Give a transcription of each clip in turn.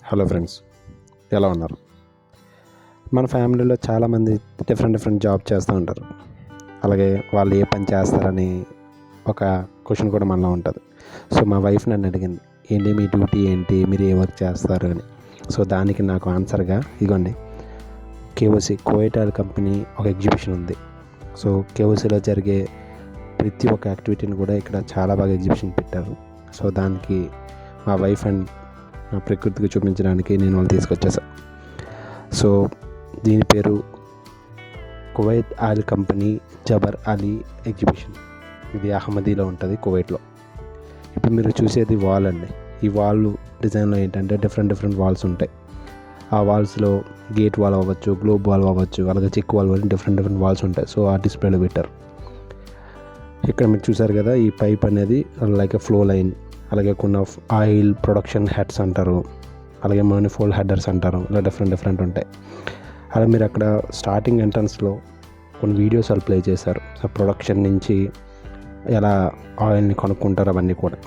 Hello friends, ఎలా ఉన్నారు? మన ఫ్యామిలీలో చాలామంది డిఫరెంట్ జాబ్ చేస్తూ ఉంటారు. అలాగే వాళ్ళు ఏ పని చేస్తారని ఒక క్వశ్చన్ కూడా మనలో ఉంటుంది. సో మా వైఫ్ నన్ను అడిగింది, ఏంటి మీ డ్యూటీ ఏంటి, మీరు ఏ వర్క్ చేస్తారు అని. సో దానికి నాకు ఆన్సర్గా ఇదిగోండి, కేఓసి కువైట్ ఆయిల్ కంపెనీ ఒక ఎగ్జిబిషన్ ఉంది. సో కేఓసిలో జరిగే ప్రతి ఒక్క యాక్టివిటీని కూడా ఇక్కడ చాలా బాగా ఎగ్జిబిషన్ పెట్టారు. సో దానికి మా వైఫ్ అండ్ నా ప్రకృతికి చూపించడానికి నేను వాళ్ళు తీసుకొచ్చేసాను. సో దీని పేరు Kuwait oil company Jaber Ali exhibition. ఇది అహ్మదీలో ఉంటుంది, కువైట్లో. ఇప్పుడు మీరు చూసేది వాల్ అండి. ఈ వాల్ డిజైన్లో ఏంటంటే డిఫరెంట్ వాల్స్ ఉంటాయి. ఆ వాల్స్లో గేట్ వాల్ అవ్వచ్చు, గ్లోబ్ వాల్ అవ్వచ్చు, అలాగే చెక్ వాల్ అని డిఫరెంట్ వాల్స్ ఉంటాయి. సో ఆ డిస్ప్లేలో పెట్టారు. ఇక్కడ మీరు చూసారు కదా, ఈ పైప్ అనేది లైక్ ఫ్లో లైన్, అలాగే కొన్ని ఆయిల్ ప్రొడక్షన్ హెడ్స్ అంటారు, అలాగే మానిఫోల్డ్ హెడర్స్ అంటారు. ఇలా డిఫరెంట్ ఉంటాయి. అలా మీరు అక్కడ స్టార్టింగ్ ఎంట్రన్స్లో కొన్ని వీడియోస్ వాళ్ళు ప్లే చేశారు. సో ప్రొడక్షన్ నుంచి ఎలా ఆయిల్ని కనుక్కుంటారు అవన్నీ కూడా.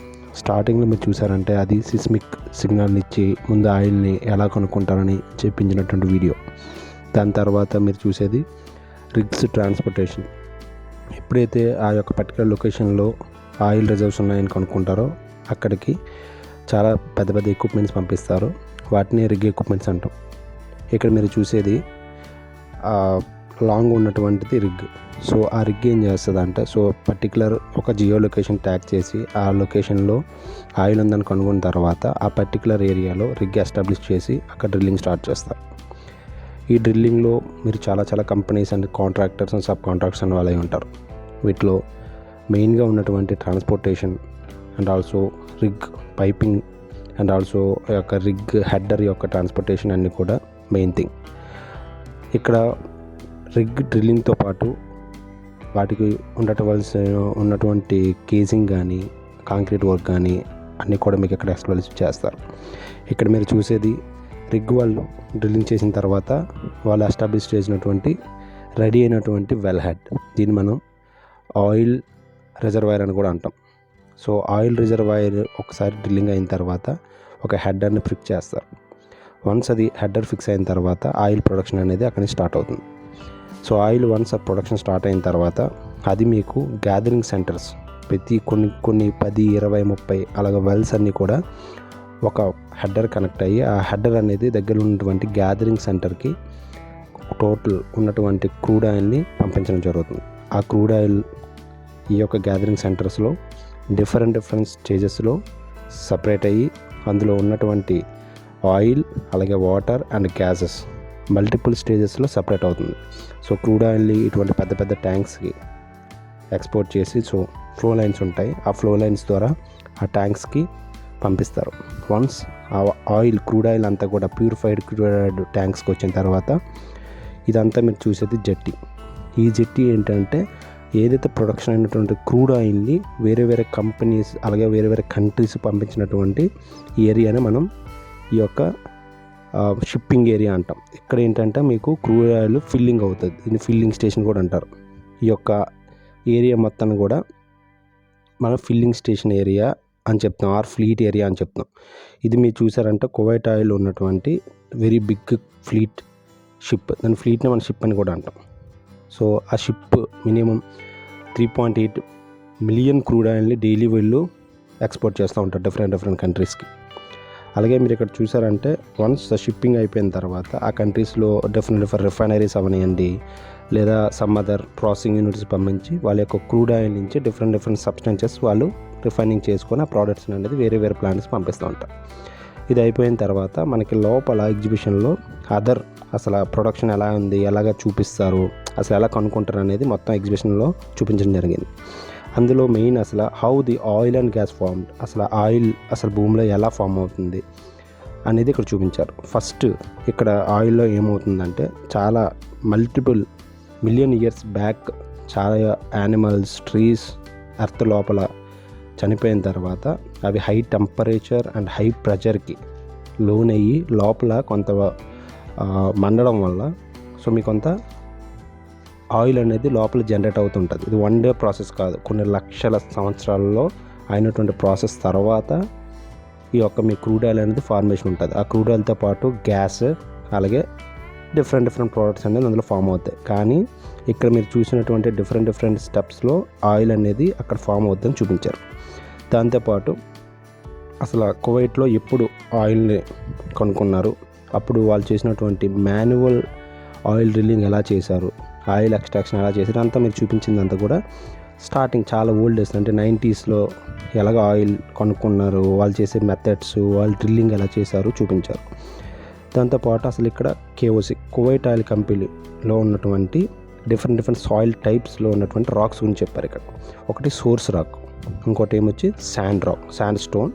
స్టార్టింగ్లో మీరు చూసారంటే అది సిస్మిక్ సిగ్నల్ ఇచ్చి ముందు ఆయిల్ని ఎలా కనుక్కుంటారని చెప్పించినటువంటి వీడియో. దాని తర్వాత మీరు చూసేది రిగ్స్ ట్రాన్స్పోర్టేషన్. ఎప్పుడైతే ఆ యొక్క పర్టికులర్ లొకేషన్లో ఆయిల్ రిజర్వ్స్ ఉన్నాయని కనుక్కుంటారో అక్కడికి చాలా పెద్ద ఎక్విప్మెంట్స్ పంపిస్తారు. వాటిని రిగ్ ఎక్విప్మెంట్స్ అంటాం. ఇక్కడ మీరు చూసేది లాంగ్ ఉన్నటువంటిది రిగ్. సో ఆ రిగ్ ఏం చేస్తుంది అంటే, సో పర్టికులర్ ఒక జియో లొకేషన్ ట్యాగ్ చేసి ఆ లొకేషన్లో ఆయిల్ ఉందని కనుగొన్న తర్వాత ఆ పర్టికులర్ ఏరియాలో రిగ్ ఎస్టాబ్లిష్ చేసి అక్కడ డ్రిల్లింగ్ స్టార్ట్ చేస్తారు. ఈ డ్రిల్లింగ్లో మీరు చాలా companies and contractors and sub contractors అని వాళ్ళే ఉంటారు. వీటిలో మెయిన్గా ఉన్నటువంటి transportation and also rig piping and also యొక్క రిగ్ హెడ్డర్ యొక్క ట్రాన్స్పోర్టేషన్ అన్నీ కూడా మెయిన్ థింగ్. ఇక్కడ రిగ్ డ్రిల్లింగ్తో పాటు వాటికి ఉన్నటువంటి కేసింగ్ కానీ కాంక్రీట్ వర్క్ కానీ అన్నీ కూడా మీకు ఇక్కడ ఎక్స్ప్లెయిన్ చేస్తారు. ఇక్కడ మీరు చూసేది రిగ్ వాళ్ళు డ్రిల్లింగ్ చేసిన తర్వాత వాళ్ళు ఎస్టాబ్లిష్ చేసినటువంటి రెడీ అయినటువంటి వెల్ హెడ్. దీన్ని మనం ఆయిల్ రిజర్వాయర్ అని కూడా అంటాం. సో ఆయిల్ రిజర్వాయర్ ఒకసారి డ్రిల్లింగ్ అయిన తర్వాత ఒక హెడ్డర్ని ఫిక్స్ చేస్తారు. వన్స్ అది హెడ్డర్ ఫిక్స్ అయిన తర్వాత ఆయిల్ ప్రొడక్షన్ అనేది అక్కడి నుంచి స్టార్ట్ అవుతుంది. సో ఆయిల్ వన్స్ ఆ ప్రొడక్షన్ స్టార్ట్ అయిన తర్వాత అది మీకు గ్యాదరింగ్ సెంటర్స్ ప్రతి కొన్ని 10, 20, 30 అలాగ వెల్స్ అన్నీ కూడా ఒక హెడ్డర్ కనెక్ట్ అయ్యి ఆ హెడ్డర్ అనేది దగ్గర ఉన్నటువంటి గ్యాదరింగ్ సెంటర్కి టోటల్ ఉన్నటువంటి క్రూడ్ ఆయిల్ని పంపించడం జరుగుతుంది. ఆ క్రూడ్ ఆయిల్ ఈ యొక్క గ్యాదరింగ్ సెంటర్స్లో డిఫరెంట్ స్టేజెస్లో సపరేట్ అయ్యి అందులో ఉన్నటువంటి ఆయిల్ అలాగే వాటర్ అండ్ గ్యాసెస్ మల్టిపుల్ స్టేజెస్లో సపరేట్ అవుతుంది. సో క్రూడ్ ఆయిల్ని ఇటువంటి పెద్ద ట్యాంక్స్కి ఎక్స్పోర్ట్ చేసి, సో ఫ్లో లైన్స్ ఉంటాయి, ఆ ఫ్లో లైన్స్ ద్వారా ఆ ట్యాంక్స్కి పంపిస్తారు. వన్స్ ఆ ఆయిల్ క్రూడ్ ఆయిల్ అంతా కూడా ప్యూరిఫైడ్ క్రూడ్ ట్యాంక్స్కి వచ్చిన తర్వాత ఇదంతా మీరు చూసేది జెట్టి. ఈ జెట్టి ఏంటంటే ఏదైతే ప్రొడక్షన్ అయినటువంటి క్రూడ్ ఆయిల్ని వేరే కంపెనీస్ అలాగే వేరే కంట్రీస్ పంపించినటువంటి ఏరియాని మనం ఈ యొక్క షిప్పింగ్ ఏరియా అంటాం. ఇక్కడ ఏంటంటే మీకు క్రూడ్ ఆయిల్ ఫిల్లింగ్ అవుతుంది. దీన్ని ఫిల్లింగ్ స్టేషన్ కూడా అంటారు. ఈ యొక్క ఏరియా మొత్తాన్ని కూడా మనం ఫిల్లింగ్ స్టేషన్ ఏరియా అని చెప్తాం, ఆర్ ఫ్లీట్ ఏరియా అని చెప్తాం. ఇది మీరు చూసారంటే కువైట్ ఆయిల్ ఉన్నటువంటి వెరీ బిగ్ ఫ్లీట్ షిప్. దాని ఫ్లీట్ని మనం షిప్ అని కూడా అంటాం. సో ఆ షిప్ మినిమం 3.8 మిలియన్ క్రూడ్ ఆయిల్ని డైలీ వీళ్ళు ఎక్స్పోర్ట్ చేస్తూ ఉంటారు డిఫరెంట్ కంట్రీస్కి. అలాగే మీరు ఇక్కడ చూసారంటే వన్స్ షిప్పింగ్ అయిపోయిన తర్వాత ఆ కంట్రీస్లో డిఫరెంట్ రిఫైనరీస్ అవనివ్వండి లేదా సమ్ అదర్ ప్రాసెసింగ్ యూనిట్స్ పంపించి వాళ్ళ యొక్క క్రూడ్ ఆయిల్ నుంచి డిఫరెంట్ సబ్స్టెన్సెస్ వాళ్ళు రిఫైనింగ్ చేసుకొని ఆ ప్రోడక్ట్స్ అనేది వేరే ప్లాంట్స్ పంపిస్తూ ఉంటారు. ఇది అయిపోయిన తర్వాత మనకి లోపల ఎగ్జిబిషన్లో అసలు ప్రొడక్షన్ ఎలా ఉంది, ఎలాగ చూపిస్తారు, అసలు ఎలా కనుక్కుంటారు అనేది మొత్తం ఎగ్జిబిషన్లో చూపించడం జరిగింది. అందులో మెయిన్ అసలు how the oil and gas formed, అసలు ఆయిల్ అసలు భూమిలో ఎలా ఫామ్ అవుతుంది అనేది ఇక్కడ చూపించారు. ఫస్ట్ ఇక్కడ ఆయిల్లో ఏమవుతుందంటే చాలా మల్టిపుల్ మిలియన్ ఇయర్స్ బ్యాక్ చాలా యానిమల్స్, ట్రీస్ ఎర్త్ లోపల చనిపోయిన తర్వాత అవి హై టెంపరేచర్ అండ్ హై ప్రెషర్కి లోనయ్యి లోపల కొంత మండడం వల్ల సో మీకు కొంత ఆయిల్ అనేది లోపల జనరేట్ అవుతుంటుంది. ఇది 1 డే ప్రాసెస్ కాదు, కొన్ని లక్షల సంవత్సరాలలో అయినటువంటి ప్రాసెస్ తర్వాత ఈ యొక్క మీ క్రూడ్ ఆయిల్ అనేది ఫార్మేషన్ ఉంటుంది. ఆ క్రూడ్ ఆయిల్తో పాటు గ్యాస్ అలాగే డిఫరెంట్ ప్రోడక్ట్స్ అనేది అందులో ఫామ్ అవుతాయి. కానీ ఇక్కడ మీరు చూసినటువంటి డిఫరెంట్ స్టెప్స్లో ఆయిల్ అనేది అక్కడ ఫామ్ అవుతుందని చూపించారు. దాంతోపాటు అసలు కువైట్లో ఎప్పుడు ఆయిల్ని కనుక్కున్నారు, అప్పుడు వాళ్ళు చేసినటువంటి మాన్యువల్ ఆయిల్ డ్రిల్లింగ్ ఎలా చేశారు, ఆయిల్ ఎక్స్ట్రాక్షన్ ఎలా చేశారు అంతా మీరు చూపించిందంతా కూడా స్టార్టింగ్ చాలా ఓల్డ్ డేస్ అంటే 90sలో ఎలాగ ఆయిల్ కనుక్కున్నారు, వాళ్ళు చేసే మెథడ్స్, వాళ్ళు డ్రిల్లింగ్ ఎలా చేశారు చూపించారు. దాంతోపాటు అసలు ఇక్కడ కేఓసి కువైట్ ఆయిల్ కంపెనీలో ఉన్నటువంటి డిఫరెంట్ సాయిల్ టైప్స్లో ఉన్నటువంటి రాక్స్ గురించి చెప్పారు. ఇక్కడ ఒకటి సోర్స్ రాక్, ఇంకోటి ఏమొచ్చి శాండ్ స్టోన్,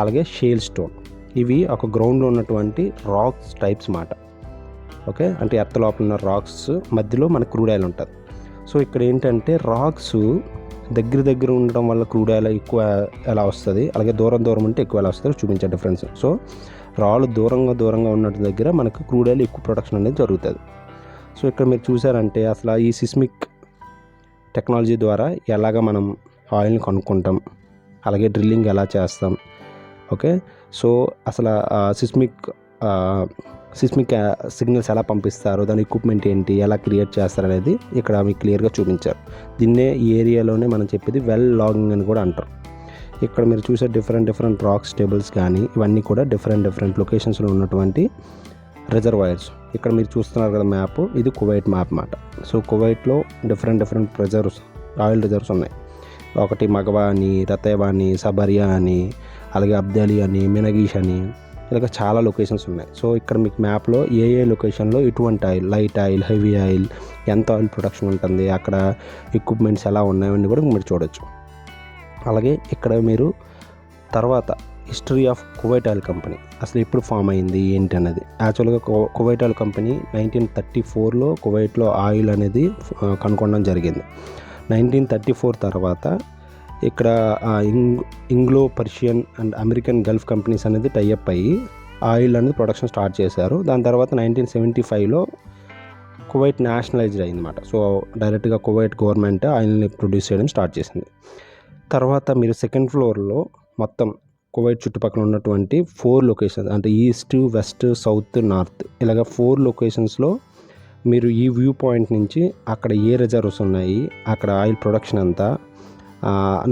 అలాగే షేల్ స్టోన్. ఇవి ఒక గ్రౌండ్లో ఉన్నటువంటి రాక్స్ టైప్స్ మాట. ఓకే, అంటే ఎర్త్ లోపల ఉన్న రాక్స్ మధ్యలో మన క్రూడ్ ఆయిల్ ఉంటుంది. సో ఇక్కడ ఏంటంటే రాక్స్ దగ్గర ఉండడం వల్ల క్రూడ్ ఆయిల్ ఎక్కువ ఎలా వస్తుంది, అలాగే దూరం ఉంటే ఎక్కువ ఎలా వస్తుంది చూపించే డిఫరెన్స్. సో రాళ్ళు దూరంగా ఉన్న దగ్గర మనకు క్రూడ్ ఆయిల్ ఎక్కువ ప్రొడక్షన్ అనేది జరుగుతుంది. సో ఇక్కడ మీరు చూసారంటే అసలు ఈ సిస్మిక్ టెక్నాలజీ ద్వారా ఎలాగ మనం ఆయిల్ని కనుక్కుంటాం, అలాగే డ్రిల్లింగ్ ఎలా చేస్తాం. ఓకే, సో అసలు సిస్మిక్ సిగ్నల్స్ ఎలా పంపిస్తారు, దాని ఎక్విప్మెంట్ ఏంటి, ఎలా క్రియేట్ చేస్తారు అనేది ఇక్కడ మీకు క్లియర్గా చూపించారు. దీన్నే ఈ ఏరియాలోనే మనం చెప్పేది వెల్ లాగింగ్ అని కూడా అంటారు. ఇక్కడ మీరు చూసే డిఫరెంట్ రాక్స్ టేబుల్స్ కానీ ఇవన్నీ కూడా డిఫరెంట్ లొకేషన్స్లో ఉన్నటువంటి రిజర్వాయర్స్. ఇక్కడ మీరు చూస్తున్నారు కదా మ్యాప్, ఇది కువైట్ మ్యాప్ అన్నమాట. సో కువైట్లో డిఫరెంట్ ఆయిల్ రిజర్వ్స్ ఉన్నాయి. ఒకటి మగవా అని, రతేవా అని, సబరియా అని, అలాగే అబ్దాలి అని, మినగీష్ అని, ఇలాగ చాలా లొకేషన్స్ ఉన్నాయి. సో ఇక్కడ మీకు మ్యాప్లో ఏ లొకేషన్లో ఎటువంటి oil, light oil, heavy oil, ఎంత ఆయిల్ ప్రొడక్షన్ ఉంటుంది, అక్కడ ఎక్విప్మెంట్స్ ఎలా ఉన్నాయని కూడా మీరు చూడొచ్చు. అలాగే ఇక్కడ మీరు తర్వాత history of Kuwait oil company అసలు ఎప్పుడు ఫామ్ అయింది ఏంటి అనేది. యాక్చువల్గా కువైట్ ఆయిల్ కంపెనీ 1934లో కువైట్లో ఆయిల్ అనేది కనుక్కోవడం జరిగింది. 1934 తర్వాత ఇక్కడ Anglo Persian and American Gulf companies అనేది టైఅప్ అయ్యి ఆయిల్ అనేది ప్రొడక్షన్ స్టార్ట్ చేశారు. దాని తర్వాత 1975లో కువైట్ నేషనలైజ్డ్ అయిందన్నమాట. సో డైరెక్ట్గా కువైట్ గవర్నమెంట్ ఆయిల్ని ప్రొడ్యూస్ చేయడం స్టార్ట్ చేసింది. తర్వాత మీరు సెకండ్ ఫ్లోర్లో మొత్తం కువైట్ చుట్టుపక్కల ఉన్నటువంటి 4 లొకేషన్స్ అంటే ఈస్ట్, వెస్ట్, సౌత్, నార్త్ ఇలాగ 4 లొకేషన్స్లో మీరు ఈ వ్యూ పాయింట్ నుంచి అక్కడ ఏ రిజర్వ్స్ ఉన్నాయి, అక్కడ ఆయిల్ ప్రొడక్షన్ ఎంత,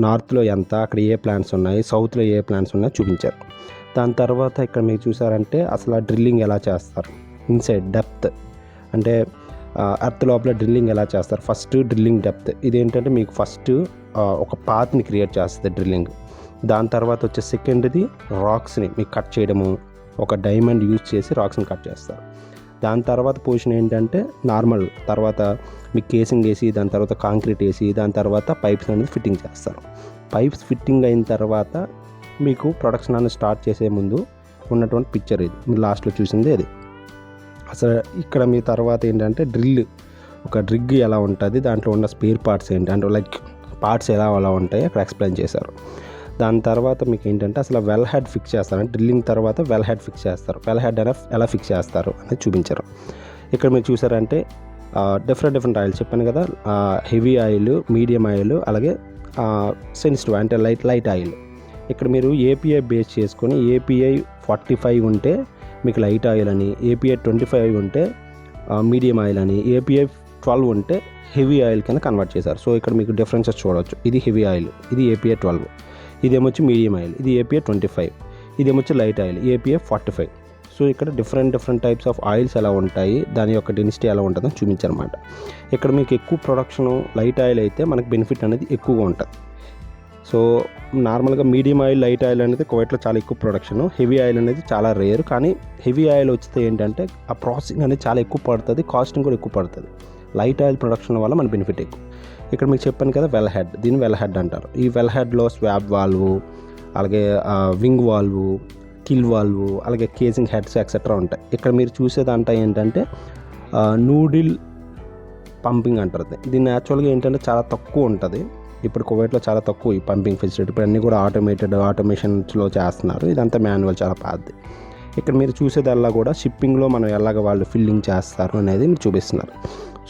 నార్త్లో ఎంత, అక్కడ ఏ ప్లాంట్స్ ఉన్నాయి, సౌత్లో ఏ ప్లాంట్స్ ఉన్నాయో చూపించారు. దాని తర్వాత ఇక్కడ మీరు చూసారంటే అసలు ఆ డ్రిల్లింగ్ ఎలా చేస్తారు, ఇన్సైడ్ డెప్త్ అంటే ఎర్త్ లోపల డ్రిల్లింగ్ ఎలా చేస్తారు. ఫస్ట్ డ్రిల్లింగ్ డెప్త్, ఇదేంటంటే మీకు ఫస్ట్ ఒక పాత్ని క్రియేట్ చేస్తుంది డ్రిల్లింగ్. దాని తర్వాత వచ్చే సెకండ్ది రాక్స్ని మీకు కట్ చేయడము, ఒక డైమండ్ యూజ్ చేసి రాక్స్ని కట్ చేస్తారు. దాని తర్వాత పొజిషన్ ఏంటంటే నార్మల్, తర్వాత మీకు కేసింగ్ వేసి దాని తర్వాత కాంక్రీట్ వేసి దాని తర్వాత పైప్స్ అనేది ఫిట్టింగ్ చేస్తారు. పైప్స్ ఫిట్టింగ్ అయిన తర్వాత మీకు ప్రొడక్షన్ అనేది స్టార్ట్ చేసే ముందు ఉన్నటువంటి పిక్చర్ ఇది మీరు లాస్ట్లో చూసింది అది. అసలు ఇక్కడ మీ తర్వాత ఏంటంటే ఒక డ్రిగ్ ఎలా ఉంటుంది, దాంట్లో ఉన్న స్పేర్ పార్ట్స్ ఏంటి అంటే లైక్ పార్ట్స్ అలా ఉంటాయి అక్కడ ఎక్స్ప్లెయిన్ చేశారు. దాని తర్వాత మీకు ఏంటంటే అసలు వెల్ హెడ్ ఫిక్స్ చేస్తారు, అంటే డ్రిల్లింగ్ తర్వాత వెల్ హెడ్ ఫిక్స్ చేస్తారు. వెల్ హెడ్ ఎలా ఫిక్స్ చేస్తారు అనేది చూపించారు. ఇక్కడ మీరు చూసారంటే డిఫరెంట్ ఆయిల్ చెప్పాను కదా, హెవీ ఆయిల్, మీడియం ఆయిల్, అలాగే సెన్సిటివ్ అంటే లైట్ ఆయిల్. ఇక్కడ మీరు ఏపీఐ బేస్ చేసుకొని ఏపీఐ 45 ఉంటే మీకు లైట్ ఆయిల్ అని, ఏపీఐ 25 ఉంటే మీడియం ఆయిల్ అని, ఏపీఐ 12 ఉంటే హెవీ ఆయిల్ కింద కన్వర్ట్ చేశారు. సో ఇక్కడ మీకు డిఫరెన్సెస్ చూడవచ్చు. ఇది హెవీ ఆయిల్, ఇది ఏపీఐ 12, ఇదేమొచ్చి మీడియం ఆయిల్, ఇది ఏపీఐ 25, ఇదేమొచ్చి లైట్ ఆయిల్, ఏపీఐ 45. సో ఇక్కడ డిఫరెంట్ టైప్స్ ఆఫ్ ఆయిల్స్ ఎలా ఉంటాయి, దాని యొక్క డెన్సిటీ ఎలా ఉంటుందని చూపించారన్నమాట. ఇక్కడ మీకు ఎక్కువ ప్రొడక్షను లైట్ ఆయిల్ అయితే మనకు బెనిఫిట్ అనేది ఎక్కువగా ఉంటుంది. సో నార్మల్గా మీడియం ఆయిల్, లైట్ ఆయిల్ అనేది కువైట్లో చాలా ఎక్కువ ప్రొడక్షను, హెవీ ఆయిల్ అనేది చాలా రేర్. కానీ హెవీ ఆయిల్ వచ్చితే ఏంటంటే ఆ ప్రాసెసింగ్ అనేది చాలా ఎక్కువ పడుతుంది, కాస్టింగ్ కూడా ఎక్కువ పడుతుంది. లైట్ ఆయిల్ ప్రొడక్షన్ వల్ల మన బెనిఫిట్ ఎక్కువ. ఇక్కడ మీకు చెప్పాను కదా వెల్ హెడ్, దీన్ని వెల్ హెడ్ అంటారు. ఈ వెల్ హెడ్లో స్వాబ్ వాల్వ్, అలాగే వింగ్ వాల్వ్, కిల్ వాల్వ్, అలాగే కేసింగ్ హెడ్స్ ఎక్సెట్రా ఉంటాయి. ఇక్కడ మీరు చూసేదంతా ఏంటంటే నూడిల్ పంపింగ్ అంటారు. దీన్ని యాక్చువల్గా ఏంటంటే చాలా తక్కువ ఉంటుంది. ఇప్పుడు కువైట్లో చాలా తక్కువ ఈ పంపింగ్ ఫెసిలిటీ. ఇప్పుడు అన్నీ కూడా ఆటోమేషన్స్లో చేస్తున్నారు. ఇదంతా మాన్యువల్, చాలా పాతది. ఇక్కడ మీరు చూసేదల్లా కూడా షిప్పింగ్లో మనం ఎలాగ వాళ్ళు ఫిల్లింగ్ చేస్తారు అనేది మీరు చూపిస్తున్నారు.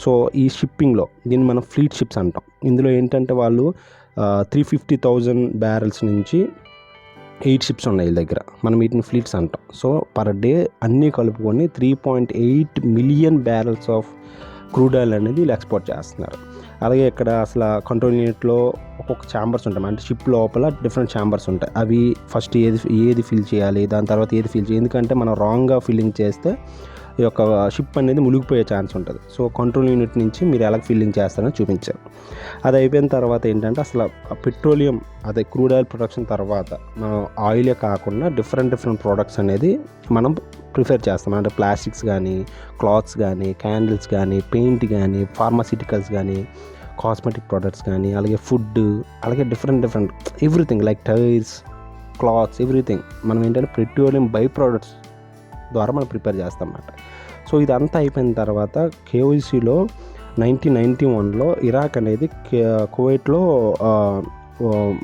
సో ఈ షిప్పింగ్లో దీన్ని మనం ఫ్లీట్ షిప్స్ అంటాం. ఇందులో ఏంటంటే వాళ్ళు 350,000 బ్యారెల్స్ నుంచి 8 షిప్స్ ఉన్నాయి వీళ్ళ దగ్గర. మనం వీటిని ఫ్లీట్స్ అంటాం. సో పర్ డే అన్నీ కలుపుకొని 3.8 million barrels of crude oil అనేది వీళ్ళు ఎక్స్పోర్ట్ చేస్తున్నారు. అలాగే ఇక్కడ అసలు కంట్రోల్ యూనిట్లో ఒక్కొక్క ఛాంబర్స్ ఉంటాయి. అంటే షిప్ లోపల డిఫరెంట్ ఛాంబర్స్ ఉంటాయి. అవి ఫస్ట్ ఏది ఫిల్ చేయాలి, దాని తర్వాత ఏది ఫిల్ చేయాలి. ఎందుకంటే మనం రాంగ్గా ఫిల్లింగ్ చేస్తే ఈ యొక్క షిప్ అనేది మునిగిపోయే ఛాన్స్ ఉంటుంది. సో కంట్రోల్ యూనిట్ నుంచి మీరు ఎలా ఫిల్లింగ్ చేస్తారని చూపించారు. అది అయిపోయిన తర్వాత ఏంటంటే అసలు పెట్రోలియం అదే క్రూడ్ ఆయిల్ ప్రొడక్షన్ తర్వాత మనం ఆయిలే కాకుండా డిఫరెంట్ ప్రోడక్ట్స్ అనేది మనం ప్రిఫర్ చేస్తాం. అంటే ప్లాస్టిక్స్ కానీ, క్లాత్స్ కానీ, క్యాండిల్స్ కానీ, పెయింట్ కానీ, ఫార్మాసిటికల్స్ కానీ, కాస్మెటిక్ ప్రోడక్ట్స్ కానీ, అలాగే ఫుడ్, అలాగే different everything like tyres, clothes, everything మనం ఏంటంటే పెట్రోలియం బై ప్రోడక్ట్స్ ద్వారా మనం ప్రిపేర్ చేస్తాం అన్నమాట. సో ఇదంతా అయిపోయిన తర్వాత కేఓసీలో 1991లో ఇరాక్ అనేది కువైట్లో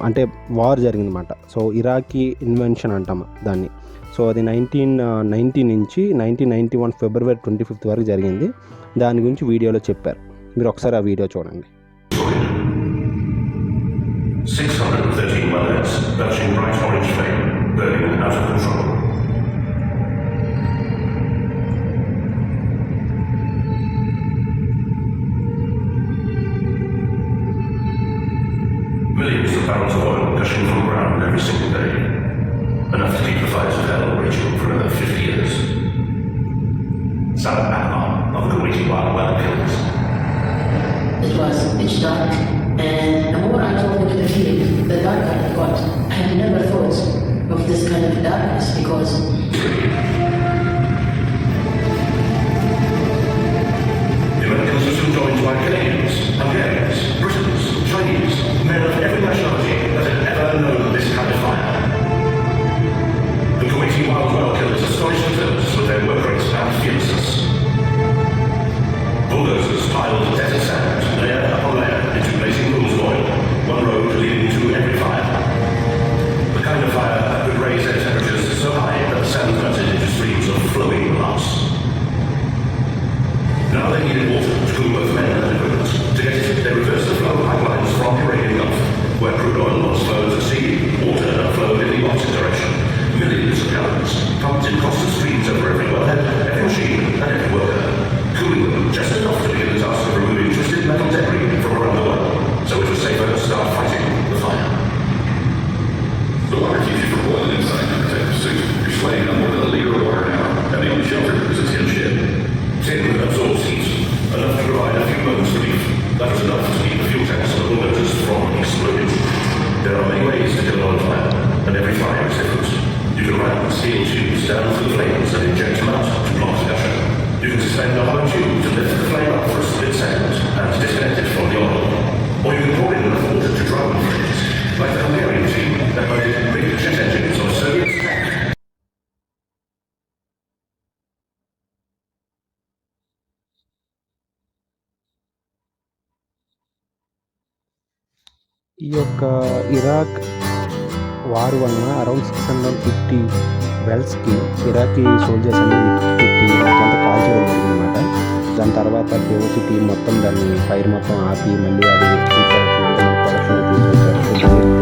అంటే వార్ జరిగిందన్నమాట. సో ఇరాకీ ఇన్వెన్షన్ అంటాం దాన్ని. సో అది 1990 నుంచి 1991 ఫిబ్రవరి 25 వరకు జరిగింది. దాని గురించి వీడియోలో చెప్పారు. మీరు ఒకసారి ఆ వీడియో చూడండి. 613 workers belching bright orange flame, burning out of control. Millions of barrels of oil gushing from the ground every single day. Enough to keep the fires of hell raging for another 50 years. Salah Akbar of the Kuwaiti wildlife killers. It was pitch dark, and the more I talked into the field, the darker it got. I had never thought of this kind of darkness because The American system joined by Canadians, Hungarians, Britons, Chinese, men of every nationality that had ever known this kind of fire. The Kuwaiti wildlife killers astonished themselves with their work rates and fearlessness. Bulldozers piled desert sand, layer upon layer, into blazing pools of oil, one road leading to every fire. The kind of fire that could raise their temperatures so high that the sand melted into streams of flowing glass. Now they needed water to cool both men and equipment. To get it, they reversed the flow of pipelines from the Arabian Gulf, where crude oil once flowed to sea, water now flowed in the opposite direction. Millions of gallons, pumped in constant streams over every wellhead, every machine, and every worker, cooling them just enough to begin the task of removing twisted metal debris from around the world, so it was safer to start fighting the fire. The water keeps you from boiling inside your protective suit. You're sweating on more than a liter of water now, and the only shelter is a tin shed. Tin absorbs heat, enough to provide a few moments relief. That was enough to keep the fuel tanks on the bulldozers from exploding. There are many ways to kill an oil fire, and every fire is different. You can run steel tubes down through the flames and inject them out to block the gushing. You can suspend a hollow tube to lift the flame up for a split second and disconnect it from the oil. Or you can pour in enough water to drown the flames, like the Hungarian team that loaded big jet engines on a Soviet tank. ఈ యొక్క Iraq war వలన around 650 వెల్స్కి Iraqi soldiers అనేది పెట్టి మొత్తం కాల్చడం జరిగిందన్నమాట. దాని తర్వాత కేఓసీ టీం మొత్తం దాన్ని ఫైర్ మొత్తం ఆపి మళ్ళీ అది ప్రొడక్షన్ తీసుకొచ్చారు.